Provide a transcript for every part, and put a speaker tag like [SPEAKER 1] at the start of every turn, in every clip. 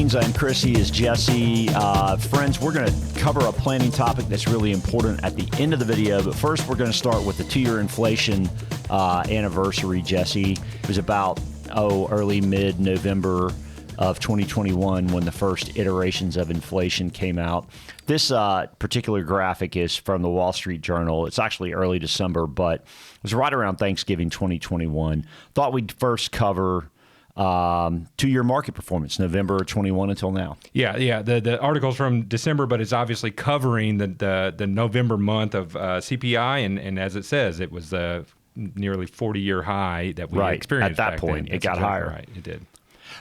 [SPEAKER 1] Beans. I'm Chris. He is Jesse. Friends, we're going to cover a planning topic that's really important at the end of the video. But first, we're going to start with the 2-year inflation anniversary, Jesse. It was about, early mid-November of 2021 when the first iterations of inflation came out. This particular graphic is from the Wall Street Journal. It's actually early December, but it was right around Thanksgiving 2021. Thought we'd first cover 2-year market performance, November 21 until now.
[SPEAKER 2] Yeah. The article's from December, but it's obviously covering the November month of CPI, and as it says, it was a nearly 40-year high that we experienced
[SPEAKER 1] at that point. It got higher.
[SPEAKER 2] Right, it did.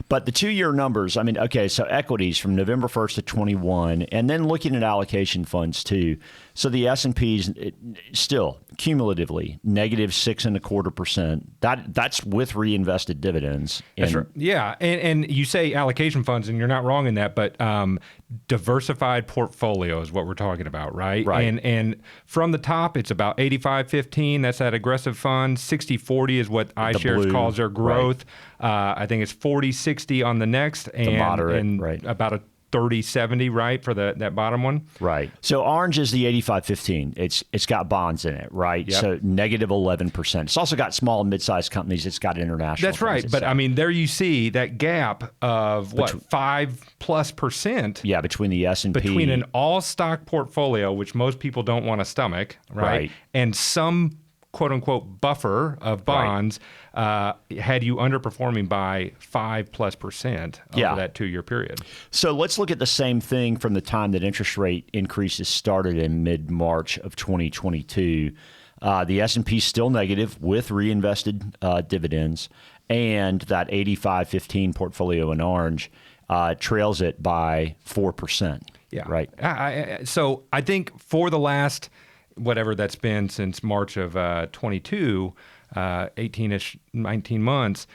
[SPEAKER 1] But the 2-year numbers, so equities from November 1st to 21, and then looking at allocation funds too. So the S&P's still cumulatively negative 6.25%. That's with reinvested dividends.
[SPEAKER 2] That's right. Yeah, and you say allocation funds, and you're not wrong in that, but diversified portfolio is what we're talking about, right?
[SPEAKER 1] Right.
[SPEAKER 2] And from the top, it's about 85-15. That's that aggressive fund. 60-40 is what iShares calls their growth. Right. I think it's 40-60 on the next, and
[SPEAKER 1] the moderate,
[SPEAKER 2] and
[SPEAKER 1] right.
[SPEAKER 2] About a 30-70, right, for that bottom one?
[SPEAKER 1] Right. So orange is the 85-15. It's got bonds in it, right?
[SPEAKER 2] Yep.
[SPEAKER 1] So negative 11%. It's also got small and mid-sized companies. It's got international.
[SPEAKER 2] That's right. But there you see that gap of 5+%.
[SPEAKER 1] Yeah, between the S&P.
[SPEAKER 2] Between an all-stock portfolio, which most people don't want to stomach, right? And some quote-unquote buffer of bonds had you underperforming by 5+% over that 2-year period.
[SPEAKER 1] So let's look at the same thing from the time that interest rate increases started in mid-March of 2022. The S&P is still negative with reinvested dividends, and that 85-15 portfolio in orange trails it by 4%.
[SPEAKER 2] Yeah.
[SPEAKER 1] Right.
[SPEAKER 2] So I think for the last whatever that's been since March of 22, 18-ish, 19 months,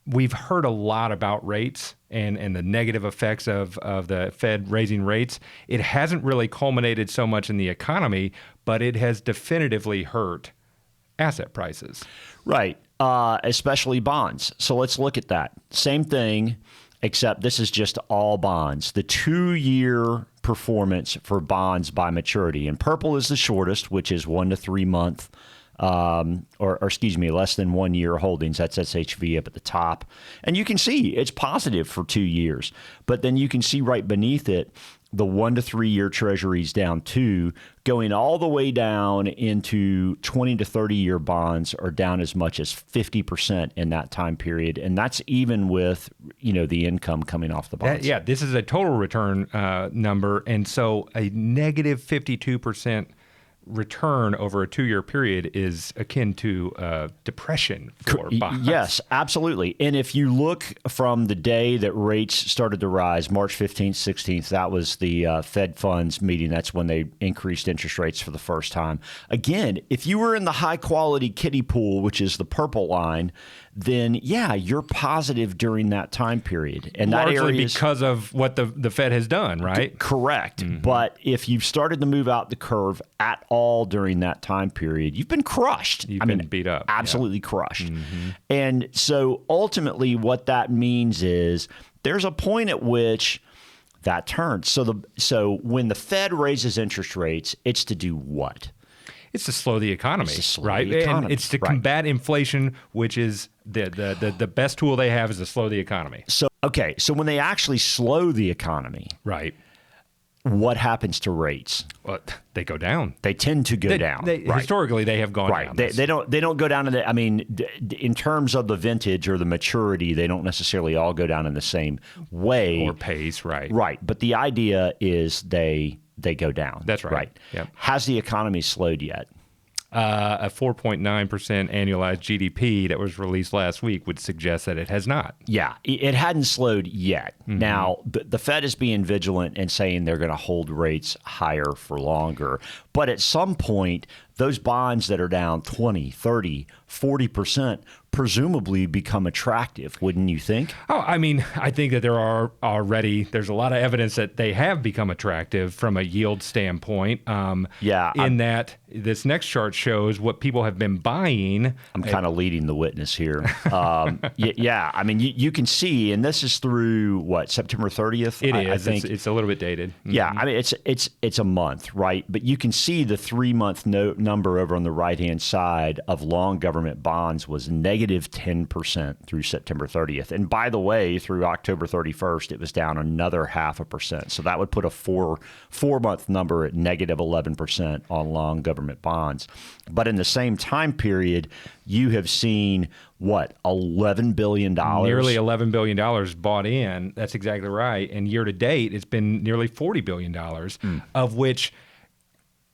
[SPEAKER 2] we've heard a lot about rates and the negative effects of the Fed raising rates. It hasn't really culminated so much in the economy, but it has definitively hurt asset prices.
[SPEAKER 1] Right, especially bonds. So let's look at that. Same thing, except this is just all bonds. The 2-year performance for bonds by maturity. And purple is the shortest, which is 1 to 3 month, less than 1 year holdings. That's SHV up at the top. And you can see it's positive for 2 years. But then you can see right beneath it, the 1 to 3 year treasuries down 2, going all the way down into 20 to 30 year bonds are down as much as 50% in that time period. And that's even with, the income coming off the bonds.
[SPEAKER 2] This is a total return number. And so a negative 52% return over a 2-year period is akin to depression for bonds.
[SPEAKER 1] Yes, absolutely. And if you look from the day that rates started to rise, March 15th, 16th, that was the Fed funds meeting. That's when they increased interest rates for the first time. Again, if you were in the high quality kiddie pool, which is the purple line, then you're positive during that time period. And
[SPEAKER 2] largely
[SPEAKER 1] that area
[SPEAKER 2] because of what the Fed has done, right?
[SPEAKER 1] Correct. Mm-hmm. But if you've started to move out the curve at all during that time period, you've been crushed.
[SPEAKER 2] You've been beat up.
[SPEAKER 1] Absolutely crushed. Mm-hmm. And so ultimately what that means is there's a point at which that turns. So when the Fed raises interest rates, it's to do what?
[SPEAKER 2] It's to slow the economy, right?
[SPEAKER 1] The economy.
[SPEAKER 2] And it's to combat inflation, which is the best tool they have is to slow the economy.
[SPEAKER 1] So when they actually slow the economy,
[SPEAKER 2] right,
[SPEAKER 1] what happens to rates?
[SPEAKER 2] Well, they go down.
[SPEAKER 1] They tend to go down.
[SPEAKER 2] Historically, they have gone down.
[SPEAKER 1] They don't go down in terms of the vintage or the maturity, they don't necessarily all go down in the same way
[SPEAKER 2] or pace, right?
[SPEAKER 1] Right, but the idea is they go down.
[SPEAKER 2] That's right.
[SPEAKER 1] Yep. Has the economy slowed yet?
[SPEAKER 2] A 4.9% annualized GDP that was released last week would suggest that it has not.
[SPEAKER 1] Yeah, it hadn't slowed yet. Mm-hmm. Now, the Fed is being vigilant and saying they're going to hold rates higher for longer. But at some point, those bonds that are down 20, 30, 40% presumably become attractive, wouldn't you think?
[SPEAKER 2] Oh, I mean, I think that there's a lot of evidence that they have become attractive from a yield standpoint. That this next chart shows what people have been buying.
[SPEAKER 1] I'm kind of leading the witness here. Yeah, I mean, you can see, and this is through what, September 30th?
[SPEAKER 2] It is.
[SPEAKER 1] I think
[SPEAKER 2] it's a little bit dated. Mm-hmm.
[SPEAKER 1] Yeah, I mean, it's a month, right? But you can see the 3-month number over on the right-hand side of long government bonds was negative 10% through September 30th. And by the way, through October 31st, it was down another 0.5%. So that would put a four-month number at negative 11% on long government bonds. But in the same time period, you have seen, what, $11 billion?
[SPEAKER 2] Nearly $11 billion bought in. That's exactly right. And year to date, it's been nearly $40 billion, of which,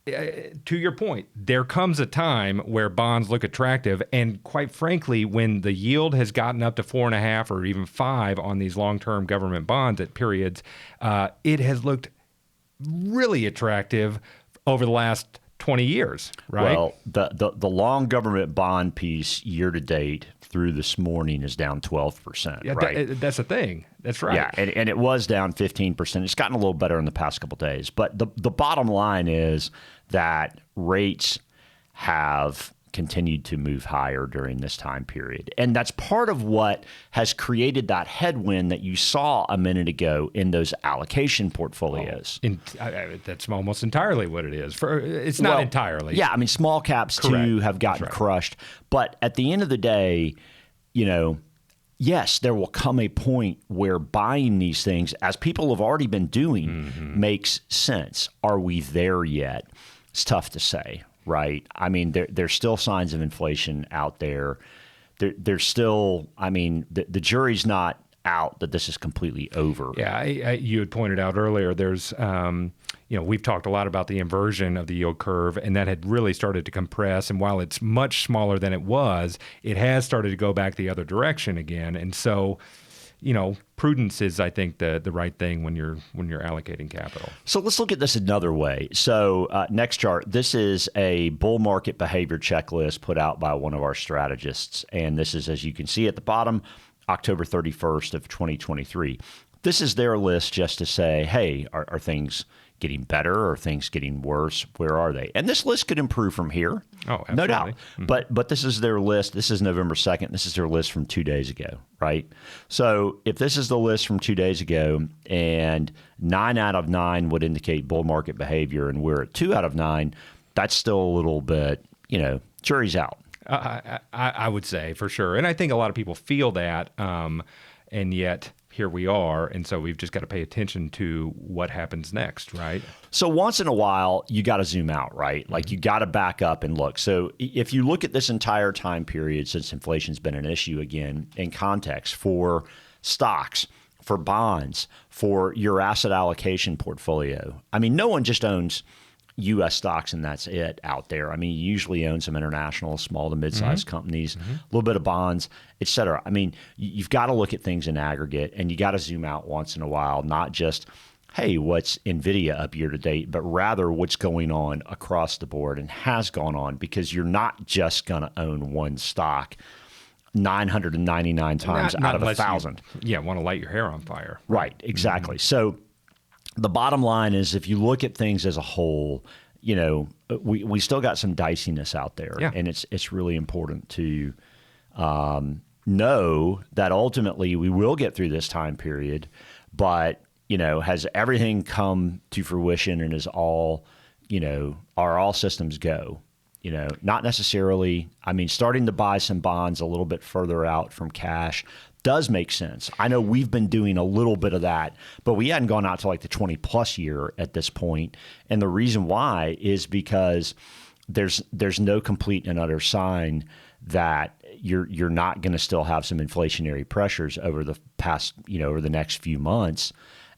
[SPEAKER 2] to your point, there comes a time where bonds look attractive. And quite frankly, when the yield has gotten up to 4.5 or even 5 on these long-term government bonds at periods, it has looked really attractive over the last 20 years, right?
[SPEAKER 1] Well, the long government bond piece year to date through this morning is down 12%,
[SPEAKER 2] yeah,
[SPEAKER 1] right?
[SPEAKER 2] That's the thing. That's right.
[SPEAKER 1] Yeah, and it was down 15%. It's gotten a little better in the past couple of days. But the bottom line is that rates have continued to move higher during this time period. And that's part of what has created that headwind that you saw a minute ago in those allocation portfolios.
[SPEAKER 2] That's almost entirely what it is. It's not entirely.
[SPEAKER 1] Yeah, I mean, small caps
[SPEAKER 2] Correct.
[SPEAKER 1] too have gotten crushed. But at the end of the day, yes, there will come a point where buying these things, as people have already been doing, makes sense. Are we there yet? It's tough to say. Right. I mean, there's still signs of inflation out there. There's still, I mean, the jury's not out that this is completely over.
[SPEAKER 2] Yeah, you had pointed out earlier, there's, we've talked a lot about the inversion of the yield curve, and that had really started to compress. And while it's much smaller than it was, it has started to go back the other direction again. And so, prudence is, I think, the right thing when you're allocating capital.
[SPEAKER 1] So let's look at this another way. So next chart, this is a bull market behavior checklist put out by one of our strategists. And this is, as you can see at the bottom, October 31st of 2023. This is their list just to say, hey, are things getting better? Are things getting worse? Where are they? And this list could improve from here.
[SPEAKER 2] Oh, absolutely.
[SPEAKER 1] No doubt.
[SPEAKER 2] Mm-hmm.
[SPEAKER 1] But this is their list. This is November 2nd. This is their list from 2 days ago, right? So if this is the list from 2 days ago and 9 out of 9 would indicate bull market behavior and we're at 2 out of 9, that's still a little bit, jury's out.
[SPEAKER 2] I would say for sure. And I think a lot of people feel that, and yet here we are. And so we've just got to pay attention to what happens next, right?
[SPEAKER 1] So once in a while, you got to zoom out, right? Like you got to back up and look. So if you look at this entire time period since inflation's been an issue again in context for stocks, for bonds, for your asset allocation portfolio, I mean, no one just owns U.S. stocks and that's it out there. I mean, you usually own some international, small to mid-sized companies, a little bit of bonds, et cetera. I mean, you've got to look at things in aggregate and you got to zoom out once in a while, not just, hey, what's NVIDIA up year to date, but rather what's going on across the board and has gone on, because you're not just going to own one stock 999 times out of 1,000.
[SPEAKER 2] Want to light your hair on fire.
[SPEAKER 1] Right, exactly. So the bottom line is, if you look at things as a whole, we still got some diciness out there, and it's really important to know that ultimately we will get through this time period. But has everything come to fruition and is all, are all systems go? Not necessarily. I mean, starting to buy some bonds a little bit further out from cash does make sense. I know we've been doing a little bit of that, but we hadn't gone out to like the 20+ year at this point. And the reason why is because there's no complete and utter sign that you're not going to still have some inflationary pressures over the past, over the next few months.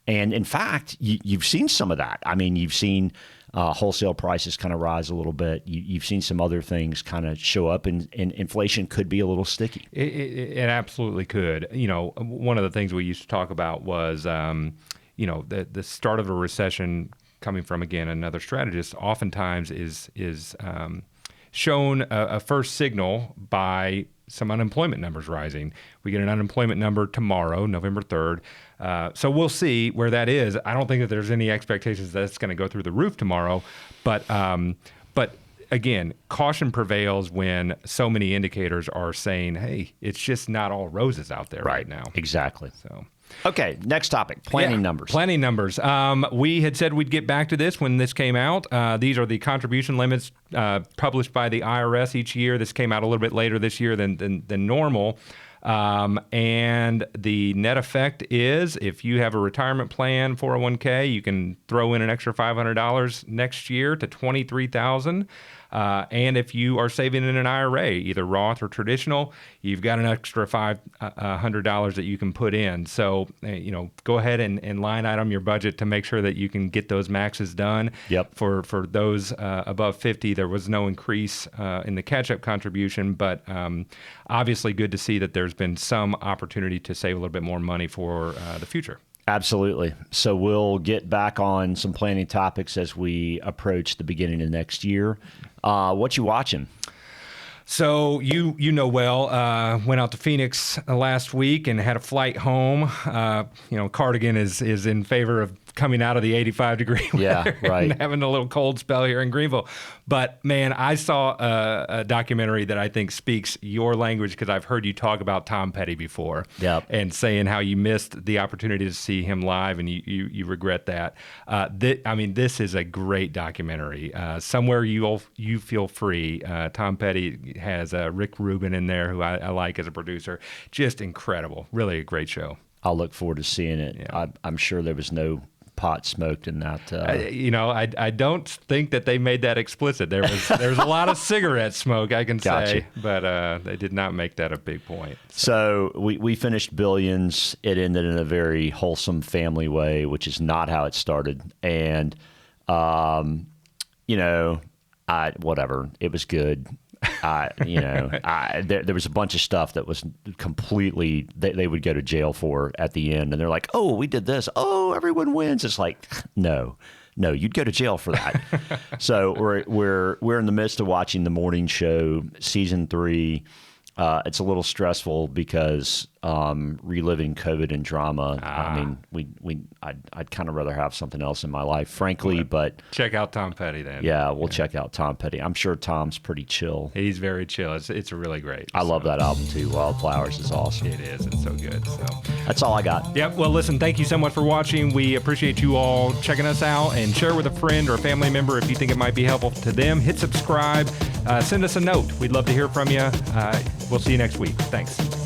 [SPEAKER 1] And in fact, you've seen some of that. I mean, you've seen wholesale prices kind of rise a little bit. You've seen some other things kind of show up, and inflation could be a little sticky.
[SPEAKER 2] It absolutely could. One of the things we used to talk about was, the start of a recession coming from, again, another strategist, oftentimes is shown a first signal by some unemployment numbers rising. We get an unemployment number tomorrow, November 3rd. So we'll see where that is. I don't think that there's any expectations that it's going to go through the roof tomorrow. But again, caution prevails when so many indicators are saying, hey, it's just not all roses out there right now.
[SPEAKER 1] Exactly.
[SPEAKER 2] So.
[SPEAKER 1] Okay, next topic, planning numbers.
[SPEAKER 2] Planning numbers. We had said we'd get back to this when this came out. These are the contribution limits published by the IRS each year. This came out a little bit later this year than normal. And the net effect is if you have a retirement plan, 401k, you can throw in an extra $500 next year to $23,000. And if you are saving in an IRA, either Roth or traditional, you've got an extra $500 that you can put in. So, go ahead and line item your budget to make sure that you can get those maxes done.
[SPEAKER 1] Yep.
[SPEAKER 2] For those above 50, there was no increase in the catch-up contribution, but obviously good to see that there's been some opportunity to save a little bit more money for the future.
[SPEAKER 1] Absolutely. So we'll get back on some planning topics as we approach the beginning of next year. What you watching?
[SPEAKER 2] So you know well, went out to Phoenix last week and had a flight home. Cardigan is in favor of coming out of the 85-degree weather and having a little cold spell here in Greenville. But, man, I saw a documentary that I think speaks your language because I've heard you talk about Tom Petty before and saying how you missed the opportunity to see him live and you regret that. This is a great documentary. Somewhere you feel free. Tom Petty has Rick Rubin in there, who I like as a producer. Just incredible. Really a great show.
[SPEAKER 1] I'll look forward to seeing it. Yeah. I'm sure there was no pot smoked in that.
[SPEAKER 2] I don't think that they made that explicit. There was a lot of cigarette smoke, I can say, but they did not make that a big point.
[SPEAKER 1] So we finished Billions. It ended in a very wholesome family way, which is not how it started. And whatever. It was good. There was a bunch of stuff that was completely they would go to jail for at the end, and they're like, "Oh, we did this. Oh, everyone wins." It's like, no, you'd go to jail for that. So we're in the midst of watching the morning show, season 3. It's a little stressful because reliving COVID and drama. I mean, I'd kind of rather have something else in my life, frankly. But
[SPEAKER 2] check out Tom Petty then.
[SPEAKER 1] Yeah, we'll check out Tom Petty. I'm sure Tom's pretty chill.
[SPEAKER 2] He's very chill. It's really great.
[SPEAKER 1] I love that album too. Wildflowers is awesome.
[SPEAKER 2] It is. It's so good. So
[SPEAKER 1] that's all I got.
[SPEAKER 2] Yep. Well, listen. Thank you so much for watching. We appreciate you all checking us out, and share with a friend or a family member if you think it might be helpful to them. Hit subscribe. Send us a note. We'd love to hear from you. We'll see you next week. Thanks.